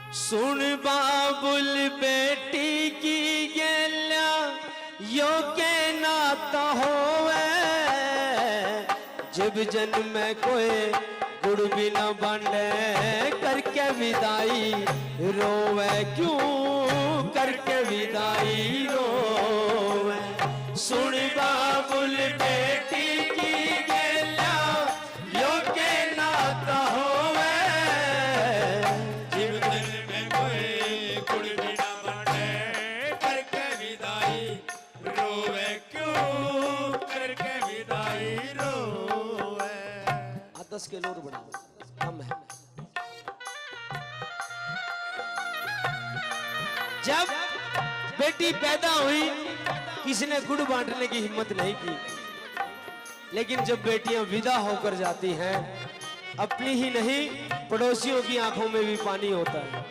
सुन बाबुल बेटी की गेल्या यो के नाता होवे, जब जन्म में कोई गुड़ भी न बांटे करके विदाई रोवे, क्यों करके विदाई रोवे। सुन बाबुल बेटी की गेल्या यो के नाता होवे, जब जन्म में कोई गुड़ भी न बांटे करके विदाई रोवे, क्यों करके विदाई रोवे। 10 किलो और बढ़ाओ, कम है। जब बेटी पैदा हुई किसी ने गुड़ बांटने की हिम्मत नहीं की, लेकिन जब बेटियां विदा होकर जाती हैं अपनी ही नहीं पड़ोसियों की आंखों में भी पानी होता है।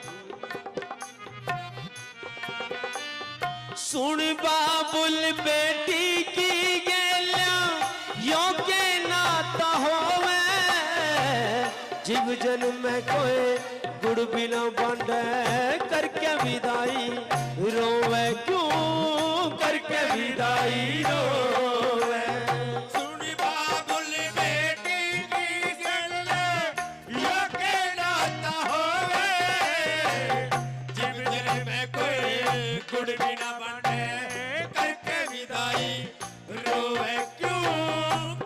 सुन बाबुल बेटी की गेल्या यो के नाता होवे, जीव जन्म में कोई गुड़ भी न बांटे करके विदाई रोवे, क्यों करके विदाई रोवे। सुन बाबुल बेटी की गेल्या यो के नाता होवे, जब जन्म में कोई गुड़ भी न बांटे करके विदाई रोवे, क्यों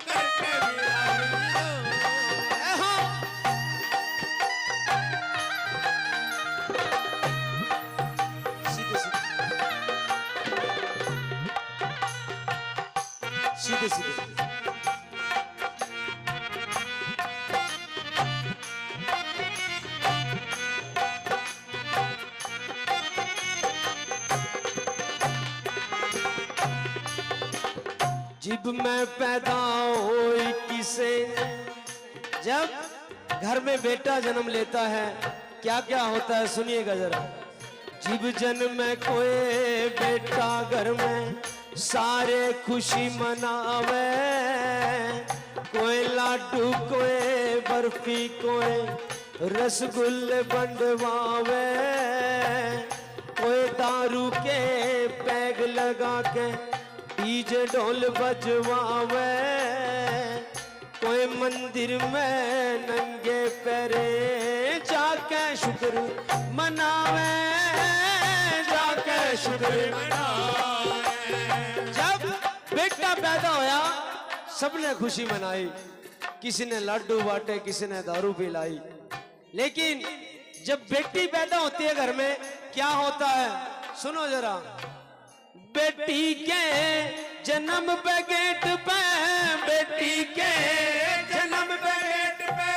करके विदाई रोवे। सीधे सीधे जिब मैं पैदा हुई किसे, जब घर में बेटा जन्म लेता है क्या क्या होता है सुनिएगा जरा। जिब जन्म में कोई बेटा घर में सारे खुशी मनावे, कोई लाडू कोई बर्फी कोई रसगुल्ले बंटवावे, कोई दारू के पैग लगा के डीजे ढोल बजवावे, कोई मंदिर में नंगे पैरे जाके शुक्र मनावे, जाके शुक्र मनावे। जब बेटा पैदा होया सबने खुशी मनाई, किसी ने लाडू बांटे किसी ने दारू पिलाई, लेकिन जब बेटी पैदा होती है घर में क्या होता है सुनो जरा। बेटी के जन्म पे गेट पे, बेटी के जन्म पे गेट पे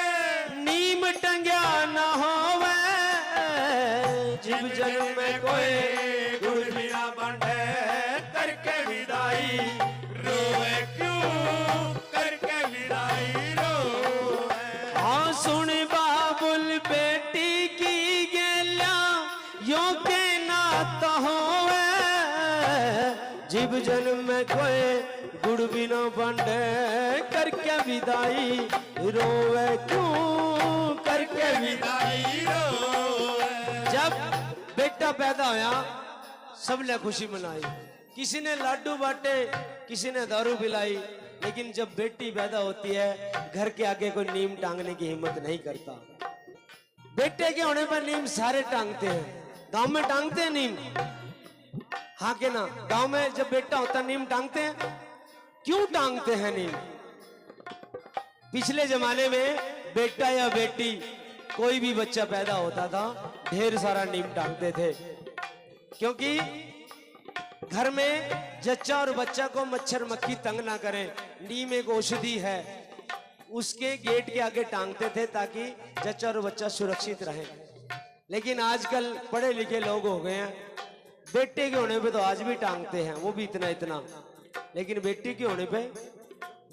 नीम टंग्या ना होवे, जिब जन्म में कोई गुड़ भी ना बांटे करके विदाई रोवे, क्यों करके विदाई रोवे। हाँ सुन बाबुल बेटी की गेल्या यो के नाता होवे, जिब जन्म में कोई गुड़ भी न बांटे करके विदाई रोवे, क्यों करके विदाई रोवे। जब बेटा पैदा होया सबने खुशी मनाई, किसी ने लाडू बांटे किसी ने दारू पिलाई, लेकिन जब बेटी पैदा होती है घर के आगे कोई नीम टांगने की हिम्मत नहीं करता। बेटे के होने पर नीम सारे टांगते हैं, गांव में टांगते हैं नीम, हाँ के ना। गांव में जब बेटा होता नीम टांगते हैं, क्यों टांगते हैं नीम? पिछले जमाने में बेटा या बेटी कोई भी बच्चा पैदा होता था ढेर सारा नीम टांगते थे, क्योंकि घर में जच्चा और बच्चा को मच्छर मक्खी तंग ना करें। नीम एक औषधि है, उसके गेट के आगे टांगते थे ताकि जच्चा और बच्चा सुरक्षित रहे। लेकिन आजकल पढ़े लिखे लोग हो गए हैं, बेटे के होने पे तो आज भी टांगते हैं, वो भी इतना इतना, लेकिन बेटी के होने पे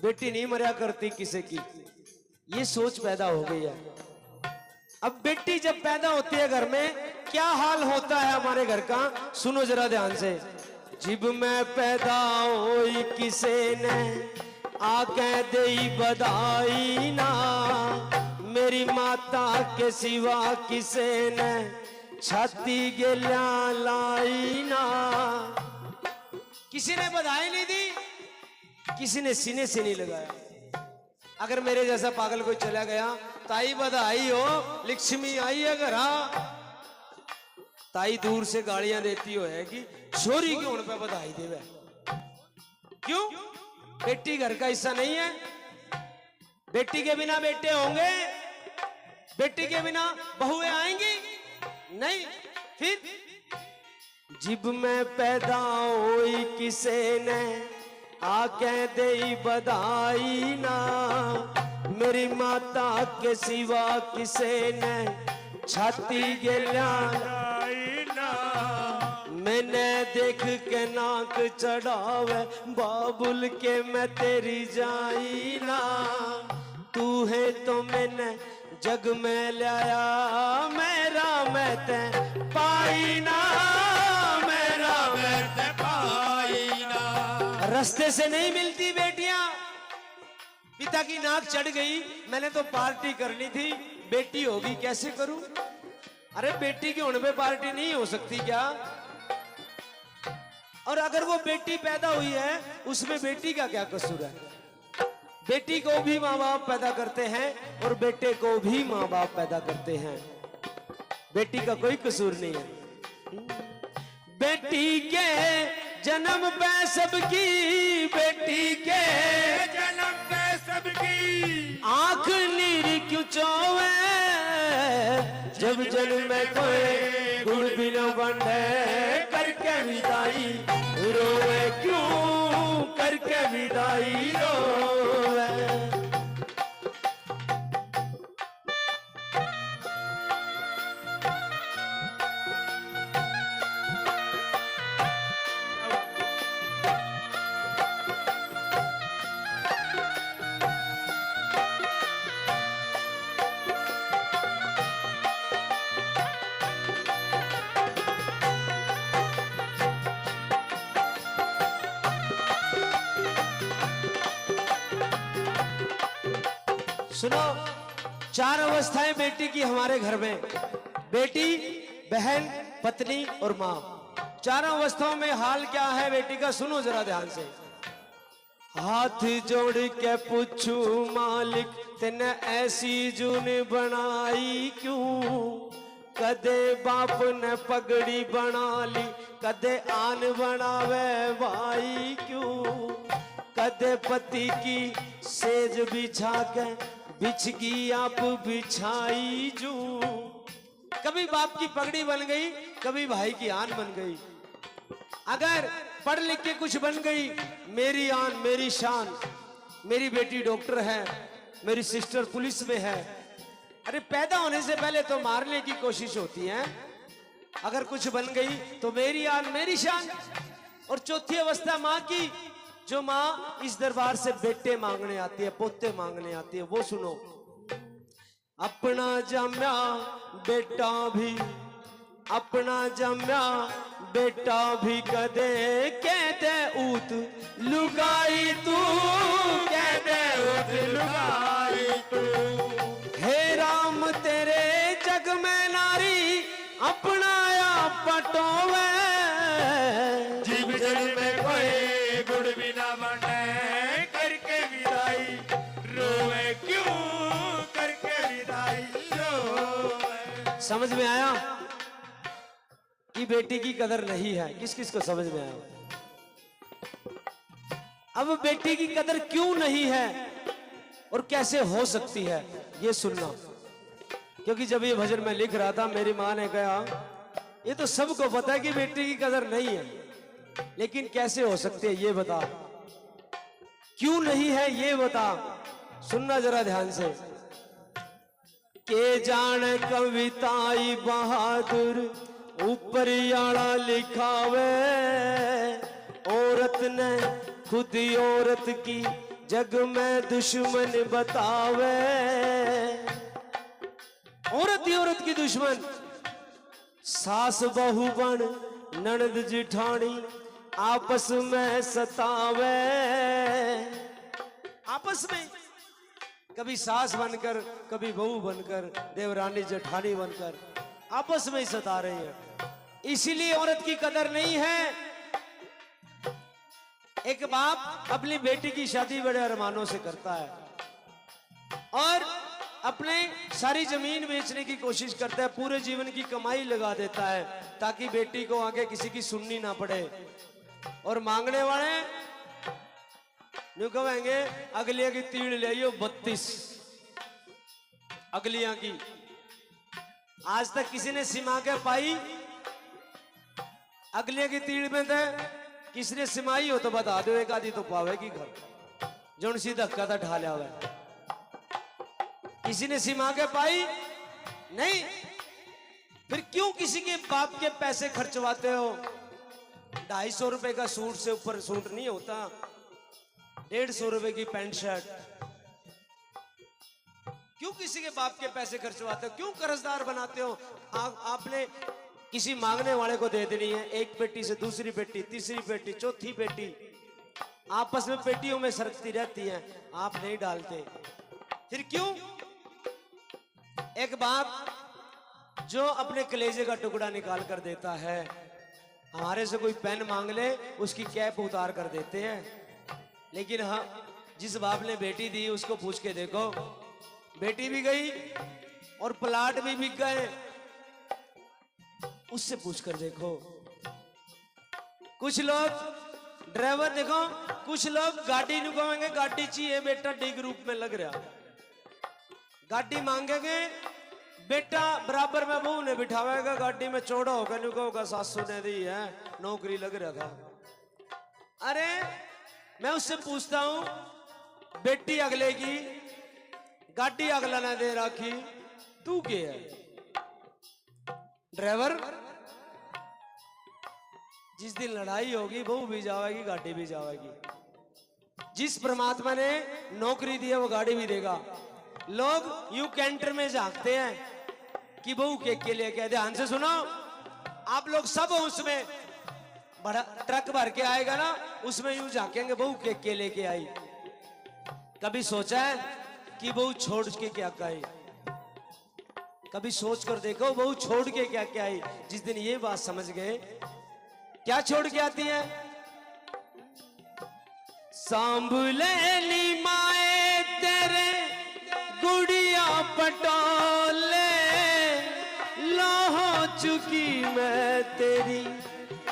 बेटी नहीं मरा करती किसी की, ये सोच पैदा हो गई है। अब बेटी जब पैदा होती है घर में क्या हाल होता है हमारे घर का, सुनो जरा ध्यान से। जिब मैं पैदा हुई किसे ने आके दई बधाई ना, मेरी माता के सिवा किसे ने छाती गेल्या लाई ना। किसी ने बधाई नहीं दी, किसी ने सीने से नहीं लगाया। अगर मेरे जैसा पागल कोई चला गया, ताई बधाई हो, लक्ष्मी आई है घर। ताई दूर से गाड़ियां देती हो है कि छोरी क्यों उन पे बधाई देवे। क्यों? बेटी घर का हिस्सा नहीं है? बेटी के बिना बेटे होंगे? बेटी के बिना बहुएं आएंगी? नहीं। फिर जिब में पैदा हुई किसे ने आके दे बधाई ना। मेरी माता के सिवा किसे ने छाती गेल्या ना। मैंने देख के नाक चढ़ावे बाबुल के मैं तेरी जाई ना। तू है तो मैंने जग में लाया, मेरा मैं ते पाई ना, मेरा मैं ते पाई ना। रास्ते से नहीं मिलती बेटियां। पिता की नाक चढ़ गई, मैंने तो पार्टी करनी थी, बेटी होगी कैसे करूं? अरे बेटी के होने पे पार्टी नहीं हो सकती क्या? और अगर वो बेटी पैदा हुई है, उसमें बेटी का क्या कसूर है? बेटी को भी माँ बाप पैदा करते हैं और बेटे को भी माँ बाप पैदा करते हैं। बेटी का कोई कसूर नहीं है। बेटी के जन्म पे सबकी, बेटी के जन्म पे सबकी आंख नीर क्यों चोवे। जब जन्म में कोई गुड़ भी न बने, करके विदाई रोवे क्यों, करके विदाई रोवे। सुनो, 4 अवस्थाएं बेटी की हमारे घर में। बेटी, बहन, पत्नी और माँ। 4 अवस्थाओं में हाल क्या है बेटी का, सुनो जरा ध्यान से। हाथ जोड़ के पूछू मालिक, तेने ऐसी जून बनाई क्यों। कदे बाप ने पगड़ी बना ली, कदे आन बनावे भाई क्यों। कदे पति की सेज बिछा के बिछगी आप बिछाई जू। कभी बाप की पगड़ी बन गई, कभी भाई की आन बन गई। अगर पढ़ लिख के कुछ बन गई, मेरी आन मेरी शान। मेरी बेटी डॉक्टर है, मेरी सिस्टर पुलिस में है। अरे पैदा होने से पहले तो मारने की कोशिश होती है। अगर कुछ बन गई तो मेरी आन मेरी शान। और चौथी अवस्था माँ की, जो माँ इस दरबार से बेटे मांगने आती है, पोते मांगने आती है। वो सुनो। अपना जम्या बेटा भी, अपना जम्या बेटा भी कदे कहते ऊत लुगाई तू, कहते ऊत लुगाई तू। हे राम तेरे जग में नारी अपनाया पटोवे। जीव जल में कोई गुड़ भी ना बने, करके विदाई रोवे क्यों, करके विदाई रोवे। समझ में आया कि बेटी की कदर नहीं है? किस किस को समझ में आया? अब बेटी की कदर क्यों नहीं है और कैसे हो सकती है, ये सुनना। क्योंकि जब ये भजन मैं लिख रहा था, मेरी माँ ने कहा ये तो सबको पता है कि बेटी की कदर नहीं है, लेकिन कैसे हो सकती है ये बता। क्यों नहीं है ये बता। सुनना जरा ध्यान से। के जाने कविताई बहादुर ऊपर याड़ा लिखावे। औरत ने खुद औरत की जग में दुश्मन बतावे। औरत ही औरत की दुश्मन। सास बहू बन ननद जिठानी आपस में सतावे। आपस में कभी सास बनकर, कभी बहू बनकर, देवरानी जेठानी बनकर आपस में ही सता रही है। इसीलिए औरत की कदर नहीं है। एक बाप अपनी बेटी की शादी बड़े अरमानों से करता है और अपने सारी जमीन बेचने की कोशिश करता है, पूरे जीवन की कमाई लगा देता है ताकि बेटी को आगे किसी की सुननी ना पड़े। और मांगने वाले यूं कहेंगे अगलिया की तीड़ ले आइयो 32 अगलिया की। आज तक किसी ने सिमा के पाई अगलिया की तीड़ में थे? किसने सिमाई हो तो बता दो, एक आदि तो पावेगी घर जो सीधा धक्का था ढालिया हुआ। किसी ने सिमा के पाई नहीं। फिर क्यों किसी के बाप के पैसे खर्चवाते हो? 250 रुपए का सूट से ऊपर सूट नहीं होता, 150 रुपए की पैंट शर्ट। क्यों किसी के बाप के पैसे खर्चवाते हो? क्यों कर्जदार बनाते हो? आपने किसी मांगने वाले को दे देनी है, एक पेटी से दूसरी पेटी, तीसरी पेटी, चौथी पेटी, आपस में पेटियों में सरकती रहती हैं, आप नहीं डालते। फिर क्यों? एक बाप जो अपने कलेजे का टुकड़ा निकाल कर देता है, हमारे से कोई पेन मांग ले उसकी कैप उतार कर देते हैं। लेकिन हाँ, जिस बाप ने बेटी दी उसको पूछ के देखो, बेटी भी गई और प्लाट भी बिक गए, उससे पूछकर देखो। कुछ लोग ड्राइवर देखो, कुछ लोग गाड़ी नहीं कहेंगे, गाड़ी चाहिए बेटा डी ग्रुप में लग रहा, गाड़ी मांगेंगे बेटा बराबर में बहू ने बिठावेगा गाड़ी में, चौड़ा होगा नहीं कहोगा सासू ने दी है, नौकरी लग रहा था। अरे मैं उससे पूछता हूं, बेटी अगले की गाड़ी अगला ने दे रखी, तू क्या है? ड्राइवर जिस दिन लड़ाई होगी बहू भी जाएगी गाड़ी भी जाएगी। जिस परमात्मा ने नौकरी दी है वो गाड़ी भी देगा। लोग यू कैंटर में झांकते हैं कि बहू के लिए क्या। ध्यान से सुनो, आप लोग सब उसमें बड़ा ट्रक भर के आएगा ना, उसमें यूं झांकेंगे बहू के लेके आई। कभी सोचा है कि बहू छोड़ के क्या कहे? कभी सोच कर देखो बहू छोड़ के क्या क्या आई। जिस दिन ये बात समझ गए, क्या छोड़ के आती है? सांभलेली माए तेरे गुड़िया पटोले, लो चुकी मैं तेरी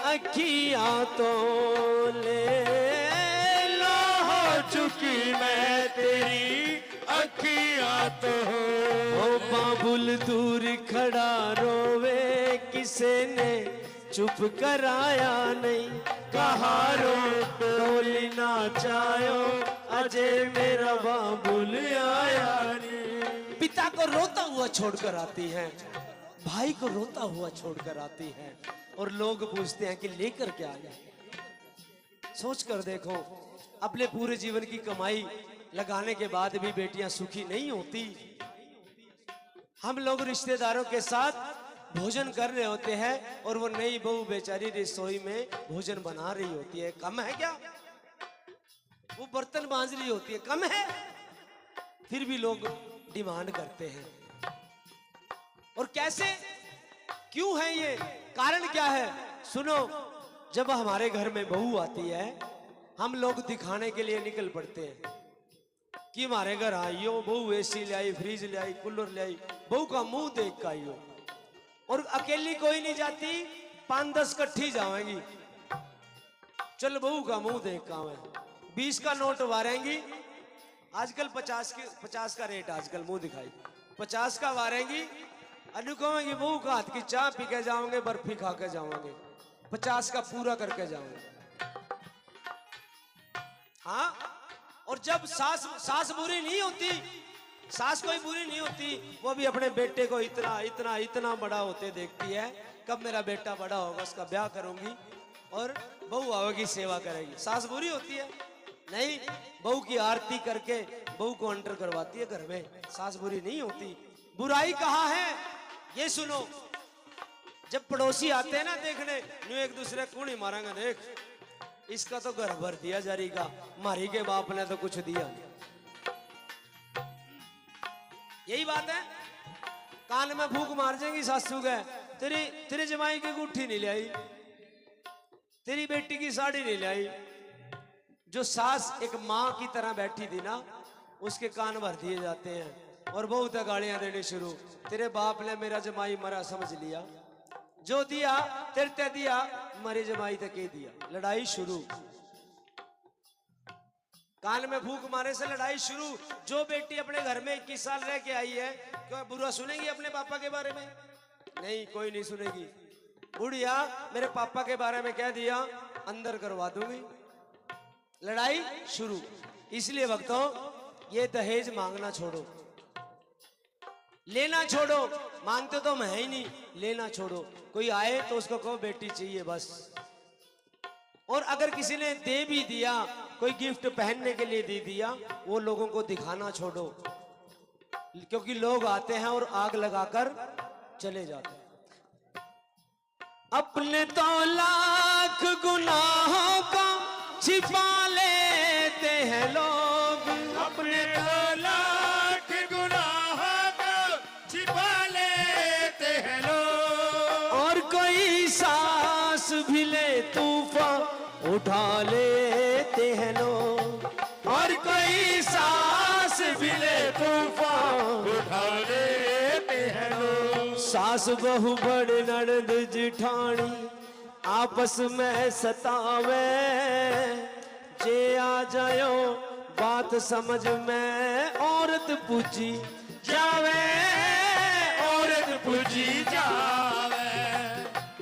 अखियां तोले, हो चुकी मैं तेरी अखियां तो ओ बाबुल दूर खड़ा रोवे, किसे ने चुप कराया नहीं, कहा रो टोली नाचायो, अजय मेरा बाबुल आया नहीं। पिता को रोता हुआ छोड़कर आती है, भाई को रोता हुआ छोड़कर आती है, और लोग पूछते हैं कि लेकर क्या आया। सोच कर देखो, अपने पूरे जीवन की कमाई लगाने के बाद भी बेटियां सुखी नहीं होती। हम लोग रिश्तेदारों के साथ भोजन कर रहे होते हैं और वो नई बहू बेचारी रसोई में भोजन बना रही होती है। कम है क्या? वो बर्तन मांज रही होती है, कम है? फिर भी लोग डिमांड करते हैं। और कैसे, क्यों है ये? कारण क्या है? सुनो, जब हमारे घर में बहू आती है, हम लोग दिखाने के लिए निकल पड़ते हैं कि हमारे घर आई हो बहू, एसी ले आई, फ्रिज ले आई, कूलर ले आई, बहू का मुंह देख के आई हो। और अकेली कोई नहीं जाती, 5-10 इकट्ठी जाएंगी, चल बहू का मुंह देख का आवे। 20 का नोट वारेंगी, आजकल 50 का रेट, आजकल मुंह दिखाई 50 का वारेंगी, अनु कहेंगी बहू का हाथ की चाय पी के जाओगे, बर्फी खा के जाओगे, 50 का पूरा करके जाओगे। हाँ, और जब सास बुरी नहीं होती, सास कोई बुरी नहीं होती, वो भी अपने बेटे को इतना इतना इतना बड़ा होते देखती है, कब मेरा बेटा बड़ा होगा उसका ब्याह करूंगी और बहू आवेगी सेवा करेगी। सास बुरी होती है? नहीं, बहू की आरती करके बहू को एंटर करवाती है घर में। सास बुरी नहीं होती। बुराई कहाँ है ये सुनो, जब पड़ोसी आते हैं ना देखने, न्यू एक दूसरे को नहीं मारेंगे, देख इसका तो घर भर दिया जारी का, मारी के बाप ने तो कुछ दिया। यही बात है। कान में फूक मार जाएंगी सासू के, तेरे जमाई की गुट्ठी नहीं ले आई, तेरी बेटी की साड़ी नहीं ले आई। जो सास एक माँ की तरह बैठी थी ना, उसके कान भर दिए जाते हैं और बहुत गालियां देनी शुरू। तेरे बाप ने मेरा जमाई मरा समझ लिया, जो दिया तेरे ते दिया, मरे जमाई तक के दिया। लड़ाई शुरू, कान में फूक मारे से लड़ाई शुरू। जो बेटी अपने घर में 21 साल रह के आई है, क्या बुरा सुनेगी अपने पापा के बारे में? नहीं, कोई नहीं सुनेगी। बुढ़िया मेरे पापा के बारे में कह दिया, अंदर करवा दूंगी। लड़ाई शुरू। इसलिए भक्तों, ये दहेज मांगना छोड़ो, लेना छोड़ो। मांगते तो मैं ही नहीं, लेना छोड़ो। कोई आए तो उसको कहो बेटी चाहिए बस। और अगर किसी ने दे भी दिया, कोई गिफ्ट पहनने के लिए दे दिया, वो लोगों को दिखाना छोड़ो, क्योंकि लोग आते हैं और आग लगाकर चले जाते हैं। अपने तो लाख गुनाहों का छिपा लेते हैं लोग, अपने तो लाख गुनाहों को छिपा लेते हैं लोग। और कोई सांस भी ले तूफान उठा लेते हैं लोग, और कोई सांस भी ले तूफान उठा लेते हैं लोग। सास बहु बड़ ननद जिठानी आपस में सतावे, जे आ जायो बात समझ में औरत पूछी जावे, औरत पूजी जावे।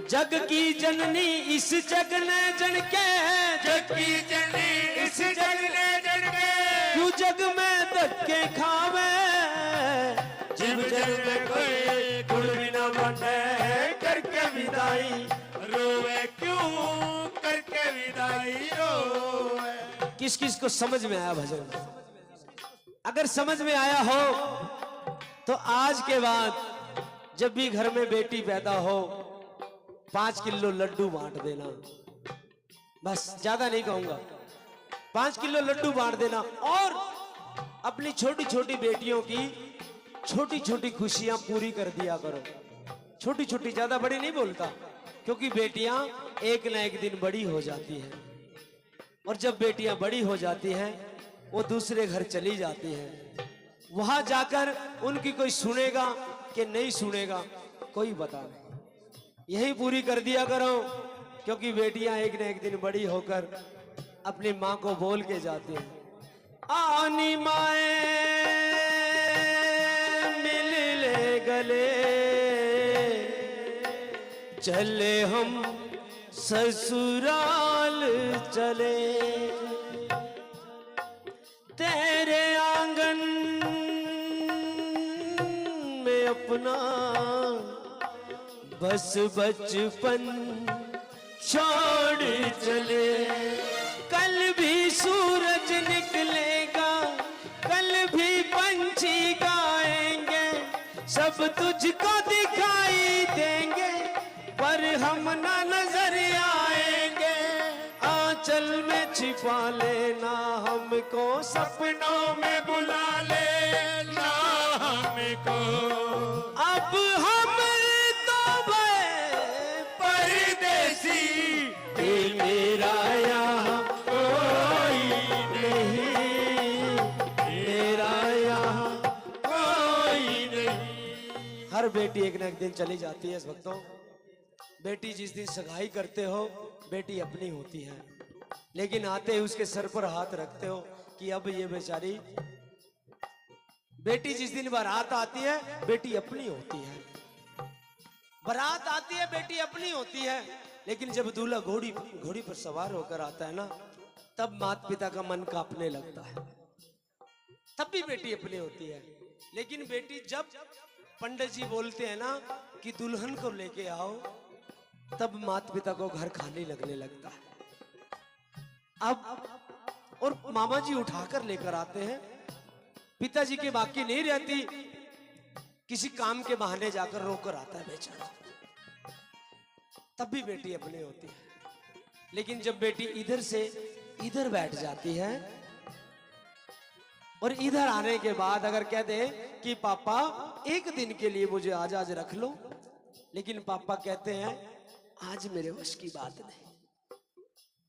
जग की जननी इस जग ने जन के, जग की जननी इस जग ने जन के, क्यों जग में धक्के खावे, जीव जग में कोई गुण बिना बने करके विदाई। रोवे क्यों करके विदाई रोवे। किस किस को समझ में आया भजन? अगर समझ में आया हो तो आज के बाद जब भी घर में बेटी पैदा हो, 5 किलो लड्डू बांट देना। बस, ज्यादा नहीं कहूंगा, 5 किलो लड्डू बांट देना। और अपनी छोटी छोटी बेटियों की छोटी छोटी खुशियां पूरी कर दिया करो। छोटी छोटी, ज्यादा बड़ी नहीं बोलता, क्योंकि बेटियां एक ना एक दिन बड़ी हो जाती हैं। और जब बेटियां बड़ी हो जाती हैं, वो दूसरे घर चली जाती हैं। वहां जाकर उनकी कोई सुनेगा कि नहीं सुनेगा, कोई पता नहीं। यही पूरी कर दिया करो, क्योंकि बेटियां एक न एक दिन बड़ी होकर अपनी माँ को बोल के जाती हैं, आनी माए मिल ले गले, चले हम ससुराल चले, तेरे आंगन में अपना बस बचपन छोड़ चले। कल भी सूरज निकलेगा, कल भी पंछी गाएंगे, सब तुझको दिखाई देंगे, पर हम ना नजर आएंगे। आंचल में छिपा लेना हमको, सपनों में बुला लेना हमको। अब हम तो भय परदेसी, मेरा यहाँ कोई नहीं, मेरा यहाँ कोई नहीं। हर बेटी एक न एक दिन चली जाती है भक्तों। बेटी जिस दिन सगाई करते हो, बेटी अपनी होती है, लेकिन आते ही उसके सर पर हाथ रखते हो कि अब ये बेचारी। बेटी जिस दिन बारात आती है, बेटी अपनी होती है। बारात आती है, बेटी अपनी होती है, लेकिन जब दूल्हा घोड़ी पर सवार होकर आता है ना, तब माता पिता का मन कांपने लगता है। तब भी बेटी अपनी होती है। लेकिन बेटी जब पंडित जी बोलते हैं ना कि दुल्हन को लेके आओ, तब माता पिता को घर खाली लगने लगता है। अब और मामा जी उठाकर लेकर आते हैं। पिताजी की बाकी नहीं रहती, किसी काम के बहाने जाकर रोकर आता है बेचारा। तब भी बेटी अपनी होती है। लेकिन जब बेटी इधर से इधर बैठ जाती है और इधर आने के बाद अगर कह दे कि पापा एक दिन के लिए मुझे आज रख लो। लेकिन पापा कहते हैं आज मेरे वश की बात नहीं,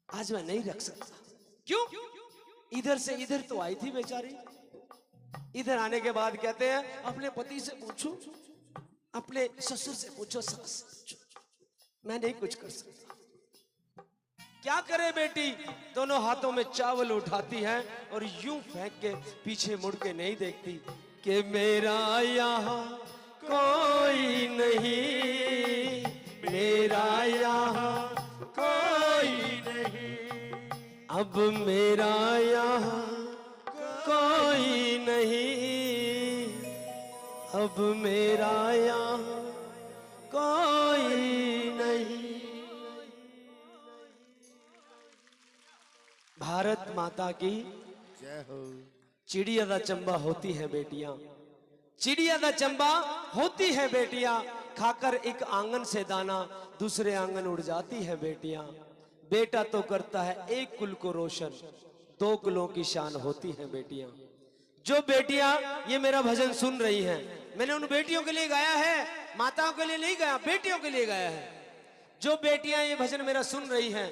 आज मैं नहीं रख सकता। क्यों? इधर से इधर तो आई थी बेचारी, इधर आने के बाद कहते हैं अपने पति से पूछो, अपने ससुर से पूछो, सास से पूछो, मैं नहीं कुछ कर सकता। क्या करे बेटी? दोनों हाथों में चावल उठाती है और यूं फेंक के पीछे मुड़ के नहीं देखती कि मेरा यहाँ कोई नहीं, मेरा यहाँ कोई नहीं, अब मेरा यहाँ कोई नहीं, अब मेरा यहाँ कोई नहीं। भारत माता की जय हो। चिड़िया दा चंबा होती है बेटियां, चिड़िया दा चंबा होती है बेटियां, खाकर एक आंगन से दाना दूसरे आंगन उड़ जाती है बेटियां। बेटा तो करता है एक कुल को रोशन, दो कुलों की शान होती है बेटियां। जो बेटियां ये मेरा भजन सुन रही हैं, मैंने उन बेटियों के लिए गाया है, माताओं के लिए नहीं गाया, बेटियों के लिए गाया है। जो बेटियां ये भजन मेरा सुन रही हैं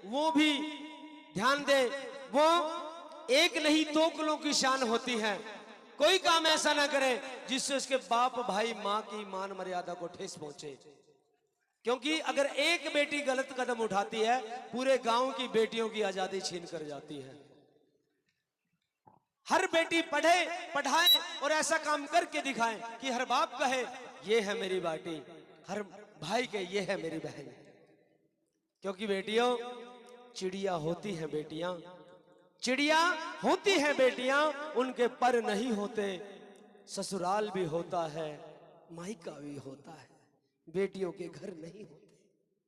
वो भी ध्यान दे, वो एक नहीं दो कुलों की शान होती है। कोई काम ऐसा ना करे जिससे उसके बाप भाई माँ की मान मर्यादा को ठेस पहुंचे, क्योंकि अगर एक बेटी गलत कदम उठाती है पूरे गांव की बेटियों की आजादी छीन कर जाती है। हर बेटी पढ़े पढ़ाए और ऐसा काम करके दिखाए कि हर बाप कहे ये है मेरी बेटी, हर भाई के ये है मेरी बहन। क्योंकि बेटियों चिड़िया होती हैं बेटियां, चिड़िया होती हैं बेटियां, उनके पर नहीं होते, ससुराल भी होता है मायका भी होता है, बेटियों के घर नहीं होते।